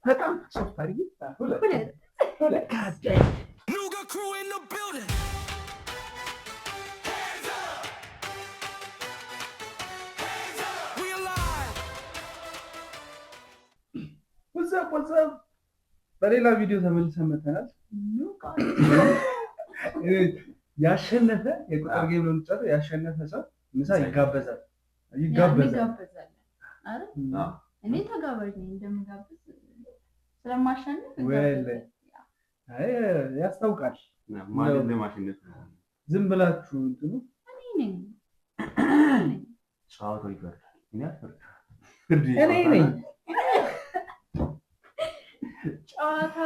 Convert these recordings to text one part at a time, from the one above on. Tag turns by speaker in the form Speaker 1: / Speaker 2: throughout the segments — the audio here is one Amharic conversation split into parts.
Speaker 1: በጣም ሶፍት አድርጊ። በሌላ ቪዲዮ ተመልሰን መተናል። ያሸነፈ የቁጥር ጌም ነው የምንጫወተው። ያሸነፈ ሰው ምሳ ይጋበዛል።
Speaker 2: እኔ ተጋባዥ ነኝ። እንደምጋብዝ ስለማሸንፍ
Speaker 1: ያስታውቃል።
Speaker 3: ዝም ብላችሁ እንትኑ
Speaker 2: እኔ ነኝ
Speaker 3: ጨዋታው ይበራል።
Speaker 2: እኔ ነኝ ጨዋታ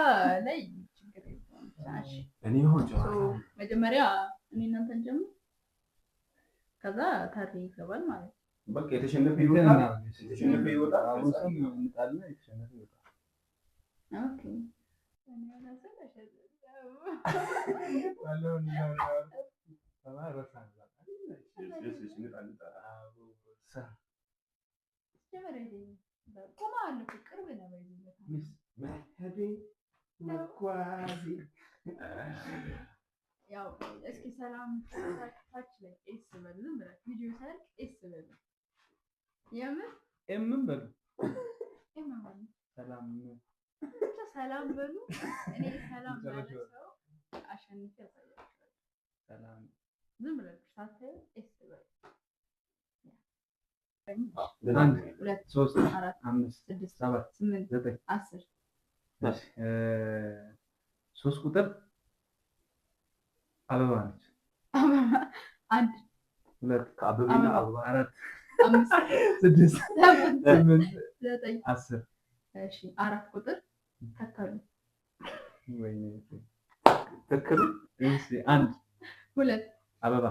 Speaker 2: ላይ ችግር የለውም። መጀመሪያ እኔ እናንተን ጀምር፣ ከዛ ታሪ ይገባል ማለት ነው።
Speaker 3: በቃ የተሸነፈ ይወጣል።
Speaker 2: ኦኬ ያው እስኪ ሰላም ታች ላይ ኤስ በሉ ብለህ ቪዲዮ ሳይል ኤስ በሉ የምር
Speaker 1: ኤምን በሉ
Speaker 2: ሰላም በሉ። እኔ ሰላም ማለት ሰው አሸንፌ ያሳያችኋል። ሰላም ዝም ብለህ ሳትል ኤስ በሉ።
Speaker 1: 1 2 3 4 5 6 7 8 9
Speaker 2: 10
Speaker 1: 3 ቁጥር አበባ ነች።
Speaker 2: አበባ 1
Speaker 1: 2 ከአበባና አበባ 4
Speaker 2: 5
Speaker 1: 6 7
Speaker 2: 9
Speaker 1: 10
Speaker 2: እሺ 4 ቁጥር ተከሉ።
Speaker 1: ወይኔ
Speaker 3: ተከሉ።
Speaker 1: እሺ 1
Speaker 2: 2
Speaker 1: አበባ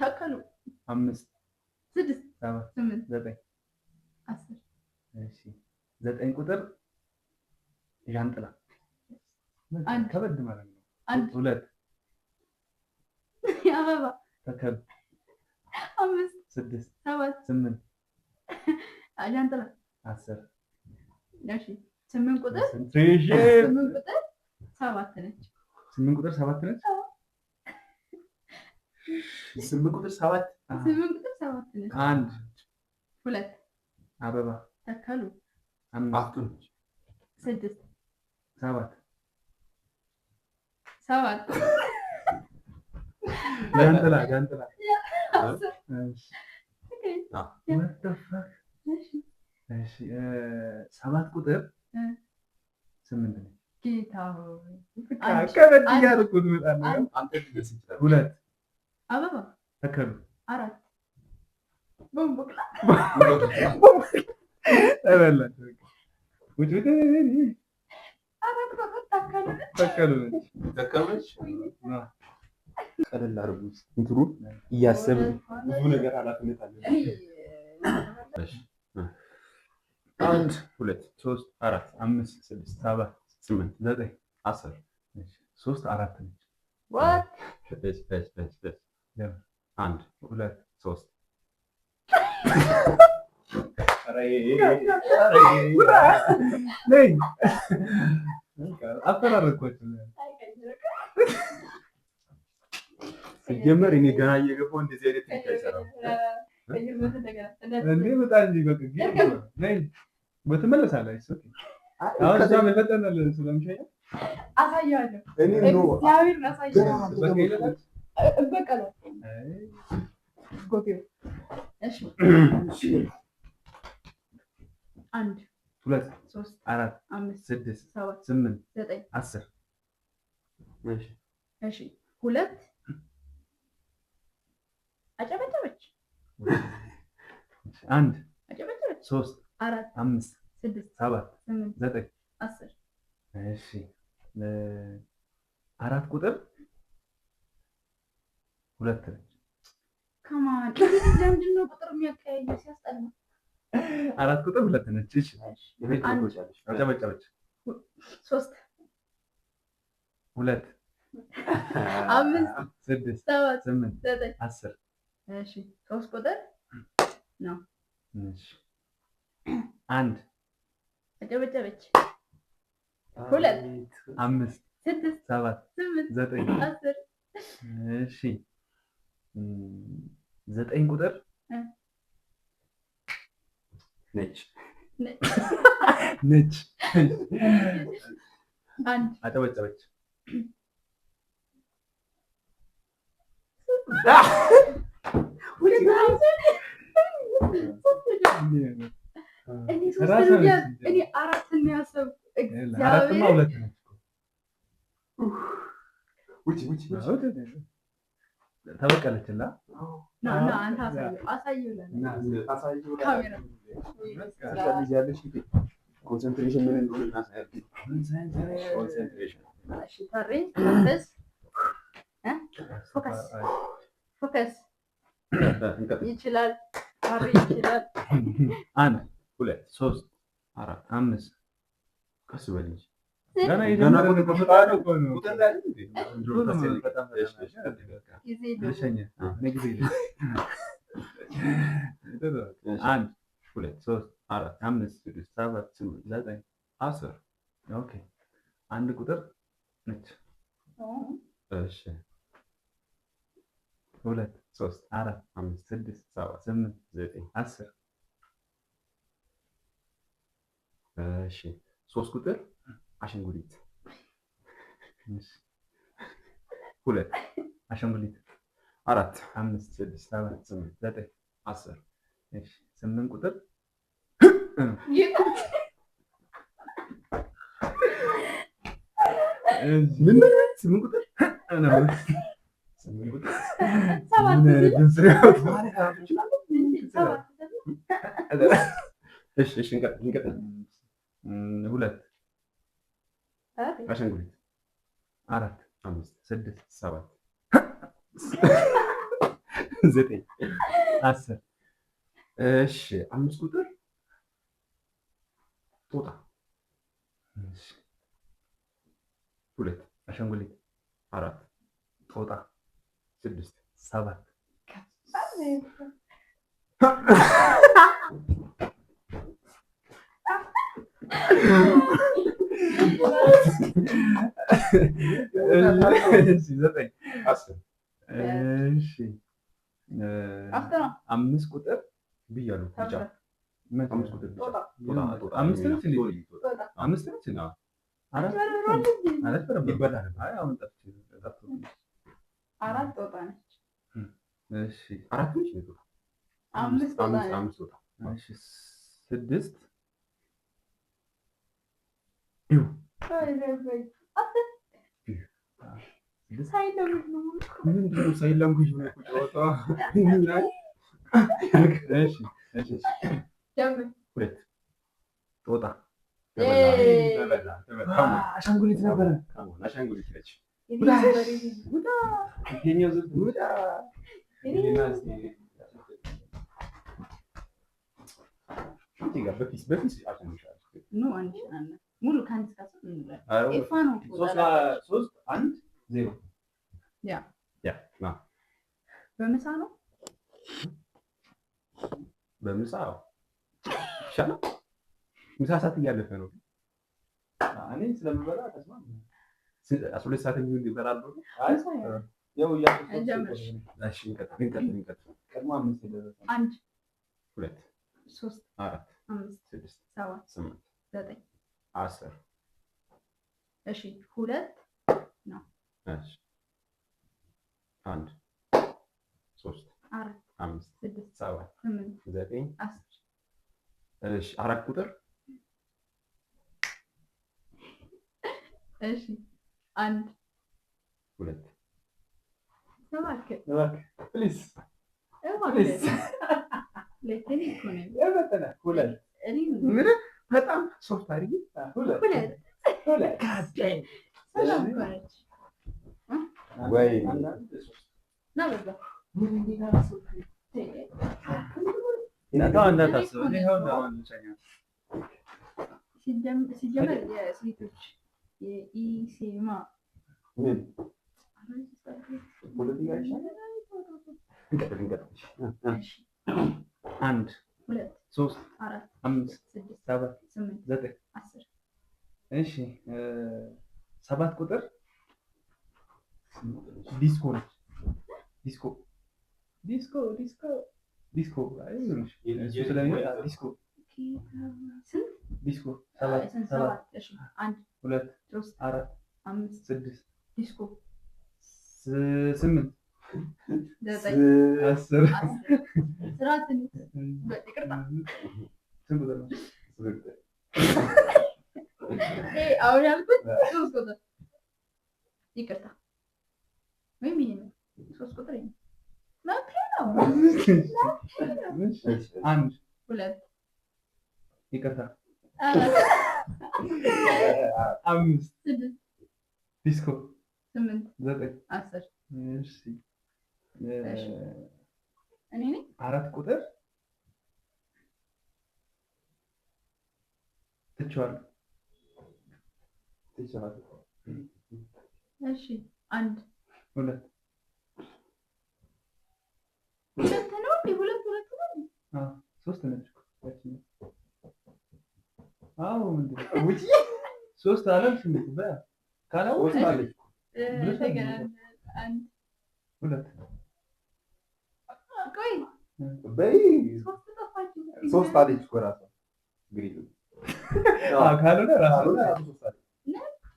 Speaker 2: ተከሉ።
Speaker 1: 5
Speaker 2: 6
Speaker 1: 7
Speaker 2: 8
Speaker 1: 9
Speaker 2: 10
Speaker 1: እሺ 9 ቁጥር ዣንጥላ ከበድ ማለት ነው። 2
Speaker 2: አበባ
Speaker 1: ተከሉ።
Speaker 2: 5
Speaker 1: 6
Speaker 2: 7
Speaker 1: 8
Speaker 2: ዣንጥላ
Speaker 1: 10
Speaker 2: እሺ 8 ቁጥር 7 ነች።
Speaker 1: 8 ቁጥር 7 ነች።
Speaker 3: 8 ቁጥር 7
Speaker 2: ነች።
Speaker 1: 1
Speaker 2: 2
Speaker 1: አበባ
Speaker 2: ተከሉ።
Speaker 1: 5
Speaker 2: 6
Speaker 1: 7 ዣንጥላ 7 ቁጥር 8 ነች።
Speaker 2: ጌታ ሆይ
Speaker 1: ከበድ እያደረኩ ትመጣለህ። 2
Speaker 2: አበባ
Speaker 1: ተከሉ።
Speaker 2: 4 ቦምቦቅላ
Speaker 1: ተከሉ።
Speaker 3: ቀለል አድርጉት። እንትኑን እያሰብን ብዙ ነገር ኃላፊነት አለ። 1 2 3 4 5 6 7 8 9 10
Speaker 1: 3 4 ነች።
Speaker 3: 1 2 3
Speaker 1: አፈራረኳቸው።
Speaker 3: ሲጀመር እኔ ገና እየገባሁ እንደዚህ አይነት ትሪክ አይሰራም
Speaker 1: እንዴ? በጣም እንጂ በቃ በትመለሳለህ። አሁን እዛም የፈጠናል ስለምሸኝ
Speaker 2: አሳያለሁ።
Speaker 3: እኔ ነው
Speaker 2: እግዚአብሔር አሳያለሁ። በቃ ነው ጎቢው። እሺ 1
Speaker 1: 2
Speaker 2: 3
Speaker 1: 4
Speaker 2: 5
Speaker 1: 6
Speaker 2: 7
Speaker 1: 8
Speaker 2: 9
Speaker 1: 10
Speaker 2: እሺ 2 አጨበጨበች።
Speaker 1: 1
Speaker 2: አጨበጨበች።
Speaker 1: 3
Speaker 2: 4
Speaker 1: 5
Speaker 2: 6
Speaker 1: 7
Speaker 2: 8
Speaker 1: 9
Speaker 2: 10
Speaker 1: እሺ 4 ቁጥር 2 ነች።
Speaker 2: ከማን ለምንድን ነው ቁጥር የሚያቀያየው? ሲያስጠላ።
Speaker 1: 4 ቁጥር 2 ነች። እሺ አጨበጨበች።
Speaker 2: 3
Speaker 1: 2
Speaker 2: አምስት
Speaker 3: 6
Speaker 2: ሰባት
Speaker 3: 8
Speaker 2: ዘጠኝ
Speaker 3: 10
Speaker 2: እሺ 3 ቁጥር ነው።
Speaker 3: እሺ አንድ
Speaker 2: አጨበጨበች። 2
Speaker 3: 5
Speaker 2: 6
Speaker 3: 7
Speaker 2: 8
Speaker 3: 9
Speaker 2: 10
Speaker 3: እሺ 9 ቁጥር ነጭ ነጭ
Speaker 2: አንድ
Speaker 3: አጨበጨበች።
Speaker 2: እኔ አራት ነው ያሰብኩት።
Speaker 3: አራትማ ሁለት ነች። ተበቀለችላ።
Speaker 2: አንተ አሳየው ካሜራ
Speaker 3: ኮንሰንትሬሽን ምን እንደሆነ እናሳያለን።
Speaker 2: ፎከስ ይችላል። ይችላል።
Speaker 3: 1 2 3 4 5 ቀስ በል እንጂ አንድ ቁጥር ነች። እሺ 2 3 4 5 6 7 8 9 10 እሺ 3 ቁጥር አሻንጉሊት። እሺ 2 አሻንጉሊት 4 5 6 7 8 9 10 እሺ 8 ቁጥር ምን 8 ቁጥር ነው። 8 ቁጥር እሺ እሺ እንቀጥል። 2 አሻንጉሊት 4 5 6 7 9 10 እሺ 5 ቁጥር ጦጣ። እሺ 2 አሻንጉሊት 4 ጦጣ 6 7 5 ቁጥር ብያለሁ። ብቻ 5 ቁጥር ብቻ 5 ነች። አምስት ነች።
Speaker 2: አራት ጦጣ ነች።
Speaker 3: እሺ አራት ነች።
Speaker 2: 5 ጦጣ ነች።
Speaker 3: 6 ጦጣ አሻንጉሊት ነበረ። አሻንጉሊት ነች።
Speaker 2: ሙሉ ከአንድ እስከ
Speaker 3: 3 1 0
Speaker 2: በምሳ ነው።
Speaker 3: በምሳ ይሻላል። ምሳ ሰዓት እያለፈ ነው። እኔ ስለምበላ ተስማም 12 ሰዓት የሚሆን ይበላል። ያው ቀድሞ 5 ደረሰ።
Speaker 2: 1
Speaker 3: 2
Speaker 2: 3
Speaker 3: 4
Speaker 2: 5
Speaker 3: 6
Speaker 2: 7
Speaker 3: 8
Speaker 2: 9
Speaker 3: 10
Speaker 2: እሺ 2 ነው።
Speaker 3: እሺ 1 3
Speaker 2: 4
Speaker 3: 5
Speaker 2: 6
Speaker 3: 7
Speaker 2: 8
Speaker 3: 9
Speaker 2: 10
Speaker 3: እሺ 4 ቁጥር
Speaker 2: እሺ 1
Speaker 3: 2
Speaker 2: እባክህ
Speaker 3: ፕሊዝ በጣም ሶፍት አድርጊ። 2 ወይ
Speaker 2: ሲጀመር የሴቶች የኢሴማ
Speaker 3: አንድ
Speaker 2: 2
Speaker 3: 3
Speaker 2: 4
Speaker 3: 5
Speaker 2: 6
Speaker 3: 7
Speaker 2: 8
Speaker 3: 9
Speaker 2: 10
Speaker 3: እሺ 7 ቁጥር ዲስኮ ነች። ዲስኮ ዲስኮ ዲስኮ ዲስኮ አይዞሽ እሱ ስለሚመጣ ዲስኮ ዲስኮ 7 7
Speaker 2: 1
Speaker 3: 2
Speaker 2: 3
Speaker 3: 4
Speaker 2: 5
Speaker 3: 6
Speaker 2: ዲስኮ
Speaker 3: 8
Speaker 2: 9
Speaker 3: 10
Speaker 2: ስራት ይቅርታ
Speaker 3: ስንት ቁጥር ነው?
Speaker 2: አሁን ያልኩት 3 ቁጥር ይቅርታ ወይም ይሄ ነው 3 ቁጥር ይሄ መብቴ ነው።
Speaker 3: አንድ
Speaker 2: 2
Speaker 3: ይቅርታ
Speaker 2: 4
Speaker 3: 5
Speaker 2: 6
Speaker 3: ዲስኮ
Speaker 2: 8
Speaker 3: 9
Speaker 2: 10
Speaker 3: እሺ
Speaker 2: እኔ ነኝ
Speaker 3: 4 ቁጥር ትቼዋለሁ።
Speaker 2: እሺ 1
Speaker 3: 2
Speaker 2: ሁለት ነው እንዴ? ሁለት ነው።
Speaker 3: ሶስት ነች እኮ አዎ ምንድን ነው ውጪ ሶስት አለች እንዴ? ካላወቅሽ አለች
Speaker 2: ተገናኝ 1
Speaker 3: 2
Speaker 2: ቆይ
Speaker 4: በይ
Speaker 2: ሶስት ጠፋች።
Speaker 4: ሶስት አለች እኮ እራሷ እንግዲህ
Speaker 3: ካልሆነ ራሱ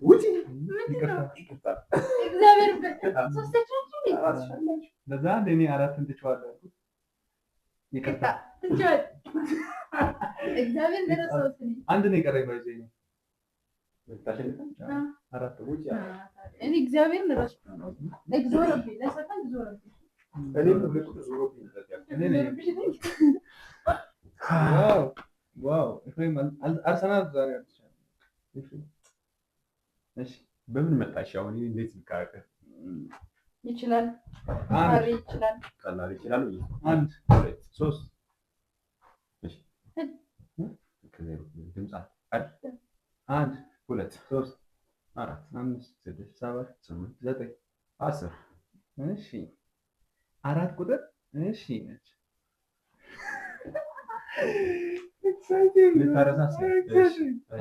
Speaker 4: ውጪ
Speaker 3: ይቅርታ
Speaker 2: እግዚአብሔር ሶስታችሁ
Speaker 3: ለዛ እኔ አራትን ትቼዋለሁ ያልኩት ይቅርታ
Speaker 2: ትችዋል። እግዚአብሔር ለራስህ
Speaker 3: አንድ ነው የቀረኝ ባይዘኝ ነው አራት
Speaker 4: ውጪ
Speaker 2: እኔ እግዚአብሔር ለራስህ ነው እግዚአብሔር ለሰከንድ ዞረብኝ
Speaker 4: እኔ ሁለት ዞሮብኝ
Speaker 3: ዋው ዋው ኤፍሬም አርሰናል ዛሬ አልተቻለም። እሺ
Speaker 4: በምን መጣሽ? አሁን እኔ እንዴት ልካከር
Speaker 2: ይችላል
Speaker 3: አንድ
Speaker 2: ይችላል
Speaker 4: ቀላል ይችላል።
Speaker 3: አንድ ሁለት ሶስት
Speaker 4: እሺ ከዜሮ ድምጽ
Speaker 3: አንድ
Speaker 4: ሁለት
Speaker 3: ሶስት
Speaker 4: አራት
Speaker 3: አምስት
Speaker 4: ስድስት
Speaker 3: ሰባት
Speaker 4: ስምንት
Speaker 3: ዘጠኝ
Speaker 4: 10
Speaker 3: እሺ አራት ቁጥር እሺ ነች።
Speaker 4: ልታረሳስ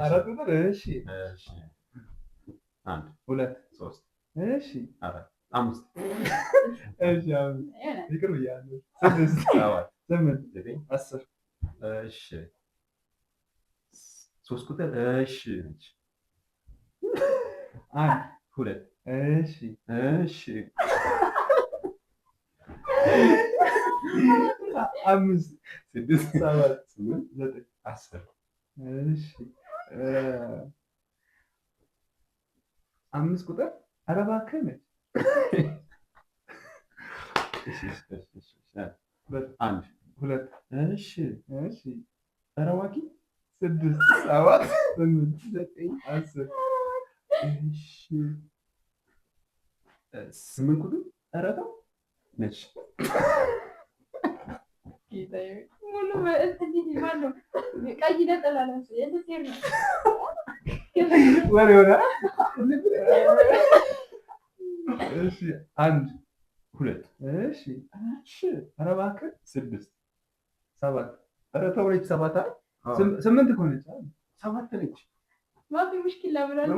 Speaker 3: አራት ቁጥር እሺ
Speaker 4: እሺ አንድ
Speaker 3: ሁለት
Speaker 4: ሶስት
Speaker 3: እሺ
Speaker 4: አራት አምስት
Speaker 3: እሺ ይቅር ብያለሁ። ስድስት
Speaker 4: ሰባት
Speaker 3: 8
Speaker 4: ዘጠኝ
Speaker 3: 10
Speaker 4: እሺ ሶስት ቁጥር እሺ ነች።
Speaker 3: አንድ
Speaker 4: ሁለት
Speaker 3: እሺ
Speaker 4: እሺ
Speaker 3: አምስት
Speaker 4: ስድስት
Speaker 3: ሰባት
Speaker 4: ስምንት
Speaker 3: 9
Speaker 4: 10
Speaker 3: እሺ አምስት ቁጥር ኧረ እባክህ ነች።
Speaker 4: አንድ
Speaker 3: ሁለት
Speaker 4: እሺ
Speaker 3: እሺ
Speaker 4: ኧረ ዋቂ
Speaker 3: ስድስት ሰባት 8 9 10
Speaker 4: እሺ ስምንት ቁጥር ኧረ ተው ነች።
Speaker 2: ሙሉ እንትን ማነው ቀይ ነጠላ ለብሶ የእንትን ነው
Speaker 3: ወሬ ሆነ። እሺ አንድ
Speaker 4: ሁለት
Speaker 3: እሺ ኧረ እባክህ
Speaker 4: ስድስት
Speaker 3: ሰባት
Speaker 4: ኧረ ተው ነች። ሰባት
Speaker 3: ስምንት እኮ ነች።
Speaker 4: ሰባት ነች።
Speaker 2: ማፊ ሙሽኪላ ብሏል።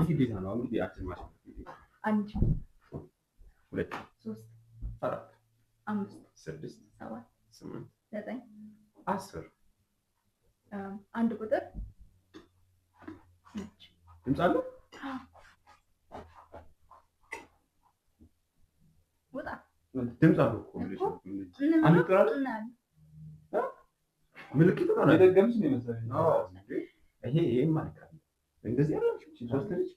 Speaker 4: ግዴታ ነው እንግዲህ አትማሽ።
Speaker 2: አንድ
Speaker 4: ሁለት
Speaker 2: ሶስት
Speaker 4: አራት
Speaker 2: አምስት
Speaker 4: ስድስት
Speaker 2: ሰባት
Speaker 4: ስምንት
Speaker 2: 9
Speaker 4: 10
Speaker 2: አንድ ቁጥር ነች።
Speaker 4: ድምፅ አለው።
Speaker 2: ወጣ
Speaker 4: ድምፅ አለው እኮ አንድ ቁጥር አለ። ምልክት ነው
Speaker 3: የደገምሽ ነው የመሰለኝ።
Speaker 4: ይሄ ማለት ነው። እንደዚህ ያለው ሶስት ልጅ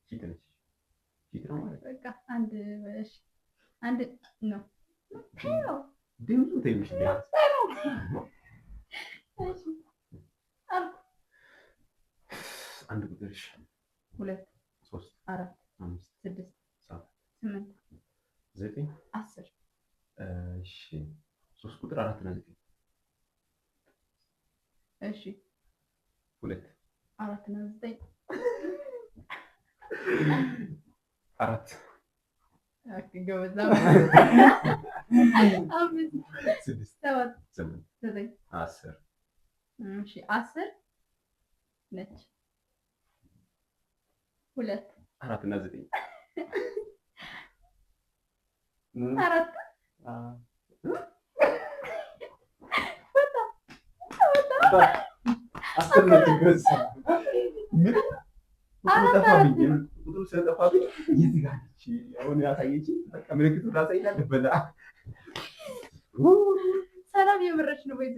Speaker 4: ቺት ነች። ቺት ነው ማለት
Speaker 2: በቃ አንድ እሺ አንድ ነው ነው
Speaker 4: ድምፁ ትንሽ ቢያንስ
Speaker 2: እሺ አልኩ።
Speaker 4: አንድ ቁጥር እሺ
Speaker 2: ሁለት
Speaker 4: ሶስት
Speaker 2: አራት
Speaker 4: አምስት
Speaker 2: ስድስት
Speaker 4: ሰባት
Speaker 2: 8
Speaker 4: ዘጠኝ
Speaker 2: 10
Speaker 4: እሺ ሶስት ቁጥር አራት እና ዘጠኝ
Speaker 2: እሺ
Speaker 4: 2
Speaker 2: 4 እና 9
Speaker 4: 4
Speaker 2: ገበዛ 5
Speaker 4: 6
Speaker 2: 7
Speaker 4: 8
Speaker 2: 9
Speaker 4: 10
Speaker 2: እሺ 10 ነች 2
Speaker 4: 4 እና 9
Speaker 2: 4
Speaker 4: አስተነግረስ ምን ጠፋብኝ ቁጥሩ ስለጠፋብኝ የዚህ ጋር ነች አሁን ያሳየችኝ በቃ ምልክቱ ላሳይላት በላ
Speaker 2: ሰላም የምረች ነው ወይ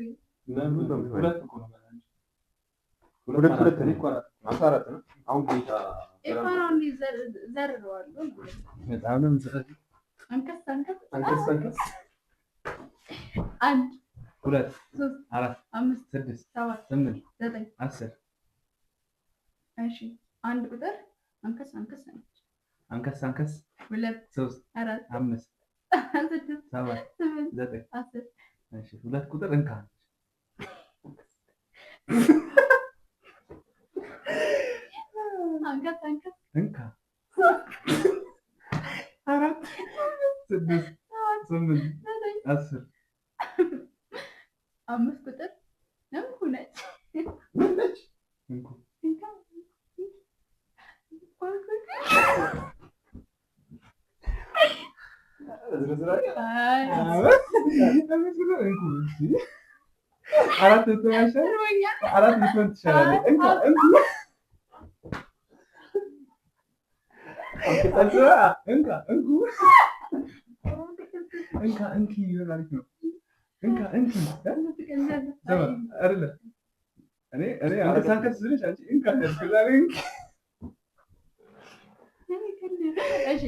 Speaker 4: ሁለት ነው አሁን ጌታ
Speaker 2: ኢፋራውን ዘርረዋል
Speaker 3: በጣም ነው ምጽፈት
Speaker 2: አንከስ
Speaker 4: አንከስ
Speaker 2: 1
Speaker 3: 2
Speaker 2: 3
Speaker 3: 4
Speaker 2: 5
Speaker 3: 6
Speaker 2: 7
Speaker 3: 8
Speaker 2: 9
Speaker 3: 10
Speaker 2: እሺ አንድ ቁጥር አንከስ ነች
Speaker 3: አንከስ
Speaker 2: 2
Speaker 3: 3
Speaker 2: 4
Speaker 3: 5
Speaker 2: 6
Speaker 3: 7
Speaker 2: 8
Speaker 3: 9
Speaker 2: 10
Speaker 3: እሺ ሁለት ቁጥር እንካ
Speaker 2: አንከስ
Speaker 3: እንካ 4 6 8 10
Speaker 2: 5 ቁጥር እንኩ ነች
Speaker 3: እንኩ አራት ልትሆን ትችላለች እንካ እንኪ ይሆናል ነው እንካ እንኪ አይደለ እኔ አንከስ ስልሽ አንቺ እንካ ያልከዛሬ
Speaker 2: እሺ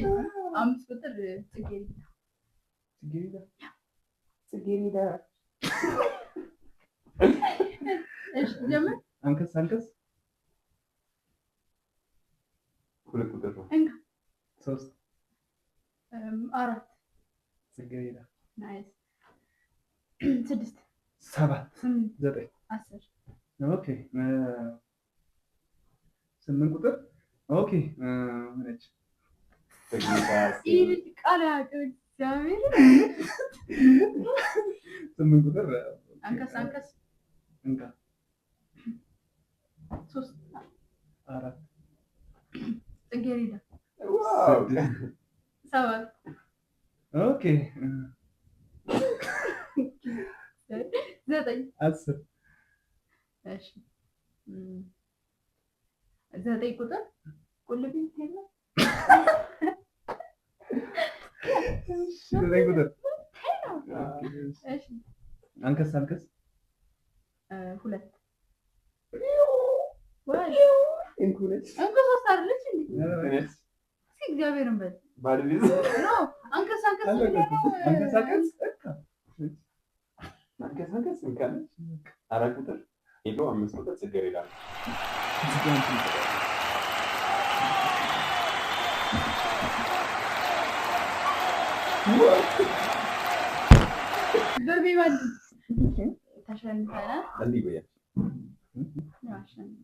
Speaker 2: 5 ቁጥር ጽጌረዳ እሺ ጀመር
Speaker 3: አንከስ
Speaker 4: 2 ቁጥር ነው
Speaker 2: እንካ
Speaker 3: 3
Speaker 2: 4
Speaker 3: ጽጌረዳ
Speaker 2: ናይስ 6
Speaker 3: 7
Speaker 2: 8
Speaker 3: 9
Speaker 2: 10
Speaker 3: ኦኬ 8 ቁጥር ኦኬ ነች
Speaker 2: ይህ ቃል ያቅር እግዚአብሔር
Speaker 3: 8 ቁጥር
Speaker 2: አንከስ
Speaker 3: እንካ
Speaker 2: 3
Speaker 3: 4
Speaker 2: ጽጌረዳ
Speaker 4: ዋው
Speaker 2: 7
Speaker 3: ኦኬ
Speaker 2: 9
Speaker 3: 10
Speaker 2: እሺ 9 ቁጥር ቁልቢ ሄለ
Speaker 3: 9 ቁጥር
Speaker 2: እሺ
Speaker 3: አንከስ
Speaker 2: 2 ወይ
Speaker 4: እንኩ ነች
Speaker 2: አንከ 3 አይደለች እንዴ እግዚአብሔርን በል
Speaker 4: ባድሪዝ
Speaker 2: ኖ አንከስ
Speaker 4: እንካ ነች 4 ቁጥር ሄሎ 5 ቁጥር ጽጌረዳ
Speaker 2: በቢባል ተሸንፈናል።
Speaker 4: እንዲህ በያ
Speaker 2: ያሸንፍ